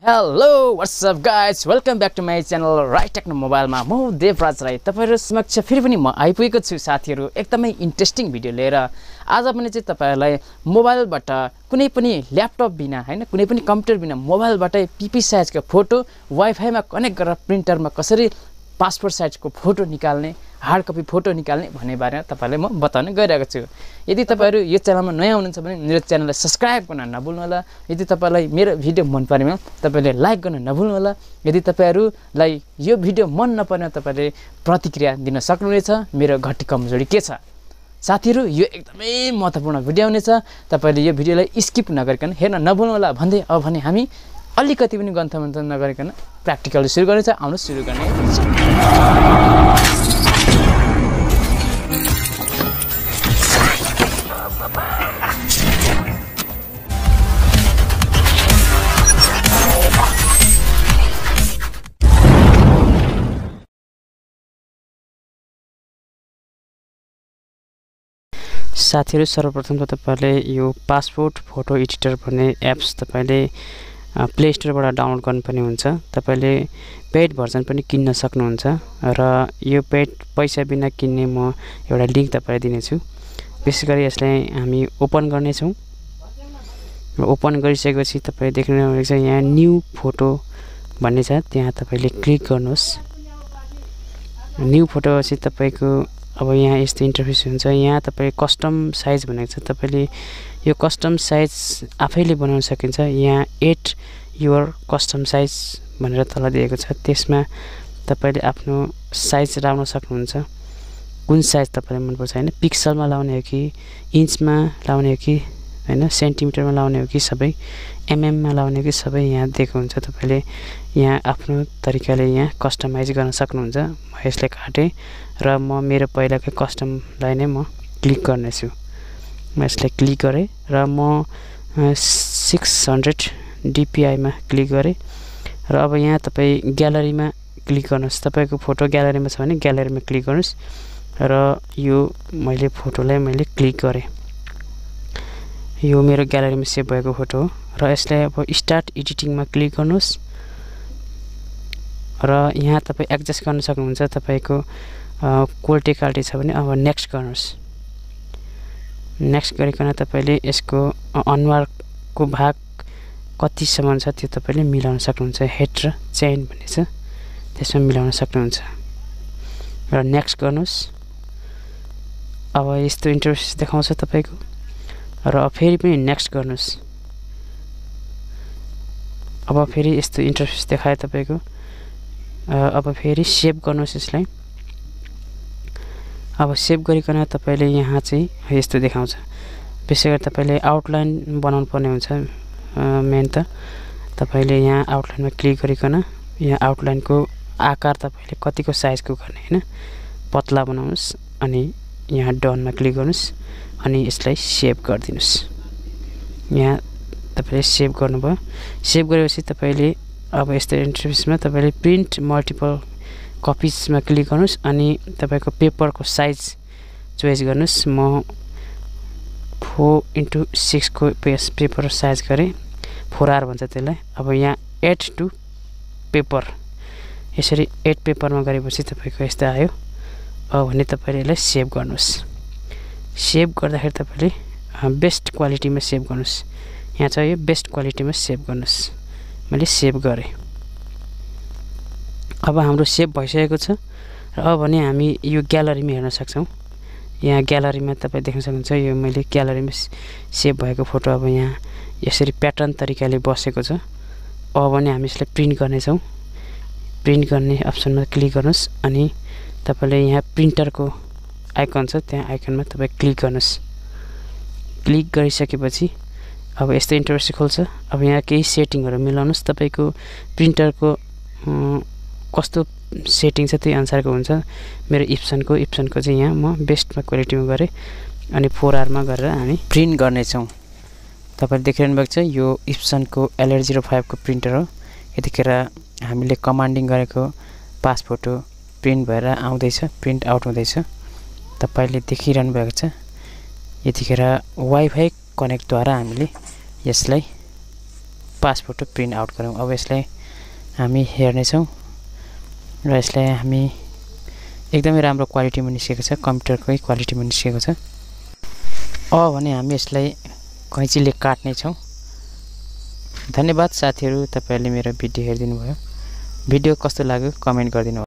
Hello, what's up guys? Welcome back to my channel Rai Techno मोबाइलमा म देवराज राई तपाईहरु समक्ष फेरि पनि म आइपुगेको छु साथीहरु एकदमै इन्ट्रेस्टिङ भिडियो लिएर आज पनि चाहिँ तपाईहरुलाई मोबाइलबाट कुनै पनि ल्यापटप बिना हैन कुनै पनि कम्प्युटर बिना मोबाइलबाटै पीपी साइजको फोटो वाइफाईमा कनेक्ट गरेर प्रिन्टरमा कसरी पासपोर्ट साइजको फोटो निकाल्ने हार्ड कपी फोटो निकाल्ने भन्ने बारेमा तपाईहरुलाई म बताउन गइरहेको छु। यदि तपाईहरु यो च्यानलमा नयाँ हुनुहुन्छ भने मेरो च्यानललाई सब्स्क्राइब गर्न नभुल्नु होला। यदि तपाईलाई मेरो भिडियो मन परेमा तपाईले लाइक गर्न नभुल्नु होला। यदि तपाईहरुलाई यो भिडियो मन नपरेमा तपाईले प्रतिक्रिया दिन सक्नुहुनेछ मेरो घटी कमजोरी के छ। साथीहरु यो एकदमै महत्त्वपूर्ण भिडियो हुनेछ। तपाईले यो भिडियोलाई स्किप नगरिकन हेर्न नभुल्नु होला भन्दै अब भने हामी अलिकति पनि गन्थमन्त नगरिकन प्र्याक्टिकल सुरु गर्नेछ। आउनु सुरु गर्ने। साथीहरु सर्वप्रथम त तपाईले यो पासपोर्ट फोटो एडिटर भन्ने एप्स तपाईले प्ले स्टोरबाट डाउनलोड गर्नुपर्ने हुन्छ। तपाईले पेड भर्जन पनि किन्न सक्नुहुन्छ र यो पेड पैसा बिना किन्ने म एउटा लिंक तपाईलाई दिनेछु। विशेषगरी यसलाई हामी ओपन गर्ने छौं। ओपन गरिसकेपछि तपाई देख्नुहुन्छ यहाँ न्यू फोटो भन्ने छ, त्यहाँ तपाईले क्लिक गर्नुहोस्। न्यू फोटो पछि तपाईको अब यहाँ यस्तो इन्टरफेस हुन्छ। यहाँ तपाई कस्टम साइज भनेको छ, तपाईले यो कस्टम साइज आफैले बनाउन सकिन्छ। यहाँ एड योर कस्टम साइज भनेर तल दिएको छ, त्यसमा तपाईले आफ्नो साइज लाउन सक्नुहुन्छ। कुन साइज तपाईलाई मन पर्छ हैन, पिक्सलमा लाउने हो कि इन्चमा लाउने हो कि हैन सेन्टिमिटरमा लाउने हो कि सबै एमएममा लाउने हो कि सबै यहाँ दिएको हुन्छ। तपाईले यहाँ आफ्नो तरिकाले यहाँ कस्टमाइज गर्न सक्नुहुन्छ। म यसलाई काटे र म मेरो पहिलाकै कस्टमलाई नै म क्लिक गर्ने छु। म यसलाई क्लिक गरे र म 600 DPI मा क्लिक गरे र अब यहाँ तपाई ग्यालरीमा क्लिक गर्नुस्। तपाईको फोटो ग्यालरीमा छ भने ग्यालरीमा क्लिक गर्नुस् र यो मैले फोटोलाई मैले क्लिक गरे। यो मेरो ग्यालरीमा सेभ भएको फोटो हो र यसलाई अब स्टार्ट एडिटिङमा क्लिक गर्नुस् र यहाँ तपाई एडजस्ट गर्न सक्नुहुन्छ। तपाईको क्वालिटी क्वालिटी छ भने अब नेक्स्ट गर्नुस्। नेक्स्ट गरिकन तपाईले यसको अनुहारको भाग कति सम्म छ त्यो तपाईले मिलाउन सक्नुहुन्छ। हेड र चेन भन्ने छ, त्यसमा मिलाउन सक्नुहुन्छ र नेक्स्ट गर्नुस्। अब यस्तो इन्टरफेस देखाउँछ तपाईको र फेरि पनि नेक्स्ट गर्नुस्। अब फेरि यस्तो इन्टरफेस देखायो तपाईको। अब फेरि सेभ गर्नुस् यसलाई। अब सेभ गरिकन तपाईले यहाँ चाहिँ यस्तो देखाउँछ। विशेष गरी तपाईले आउटलाइन बनाउनु पर्ने हुन्छ। मेन त तपाईले यहाँ आउटलाइनमा क्लिक गरिकन यहाँ आउटलाइनको आकार तपाईले कतिको साइजको गर्ने हैन पतला बनाउनुस् अनि यहाँ डनमा क्लिक गर्नुस् अनि यसलाई सेभ गर्दिनुस्। यहाँ तपाईले सेभ गर्नुभयो। सेभ गरेपछि तपाईले अब यस्तो इन्टरफेसमा तपाईले प्रिन्ट मल्टिपल कपिजमा क्लिक गर्नुस् अनि तपाईको पेपरको साइज चोइस गर्नुस्। म 4x6 को पेपर साइज गरे, 4R भन्छ त्यसलाई। अब यहाँ एड टु पेपर यसरी एड पेपरमा गरेपछि तपाईको यस्तो आयो। अब भने तपाईले यसलाई सेभ गर्नुस्। सेभ गर्दाखेरि तपाईले बेस्ट क्वालिटीमा सेभ गर्नुस्। यहाँ छ यो बेस्ट क्वालिटीमा सेभ गर्नुस्। मैले सेभ गरे। अब हाम्रो सेभ भइसकेको छ र अब भने हामी यो ग्यालरीमा हेर्न सक्छौं। यहाँ ग्यालरीमा तपाई देख्न सक्नुहुन्छ यो मैले ग्यालरीमा सेभ भएको फोटो अब यहाँ यसरी प्याटर्न तरिकाले बसेको छ। अब भने हामी यसलाई प्रिन्ट गर्ने छौं। प्रिन्ट गर्ने अप्सनमा क्लिक गर्नुस् अनि तपाईले यहाँ प्रिन्टरको आइकन छ, त्यहाँ आइकनमा तपाई क्लिक गर्नुस्। क्लिक गरिसकेपछि अब यस्तो इन्टरफेस खोल्छ। अब यहाँ केही सेटिङहरु मिलाउनुस्। तपाईको प्रिन्टरको कस्तो सेटिङ छ त्यही अनुसारको हुन्छ। मेरो इप्सनको चाहिँ यहाँ म बेस्टमा क्वालिटीमा गरे अनि 4R मा गरेर हामी प्रिन्ट गर्ने छौं। तपाईले देखिरहनु भएको छ यो इप्सनको LR05 को प्रिन्टर हो। यतिखेर हामीले कमान्डिङ गरेको पास फोटो प्रिन्ट भएर आउँदै छ, प्रिन्ट आउट हुँदैछ। तपाईले देखिरहनु भएको छ। यतिखेर वाइफाई कनेक्टद्वारा हामीले यसलाई पास फोटो प्रिन्ट आउट गरौँ। अब यसलाई हामी हेर्नेछौँ र यसलाई हामी एकदमै राम्रो क्वालिटीमा निस्केको छ, कम्प्युटरकै क्वालिटीमा निस्केको छ। अब भने हामी यसलाई कैँचीले काट्नेछौँ। धन्यवाद साथीहरू, तपाईहरुले मेरो भिडियो हेरिदिनु भयो। भिडियो कस्तो लाग्यो कमेन्ट गरिदिनु होला।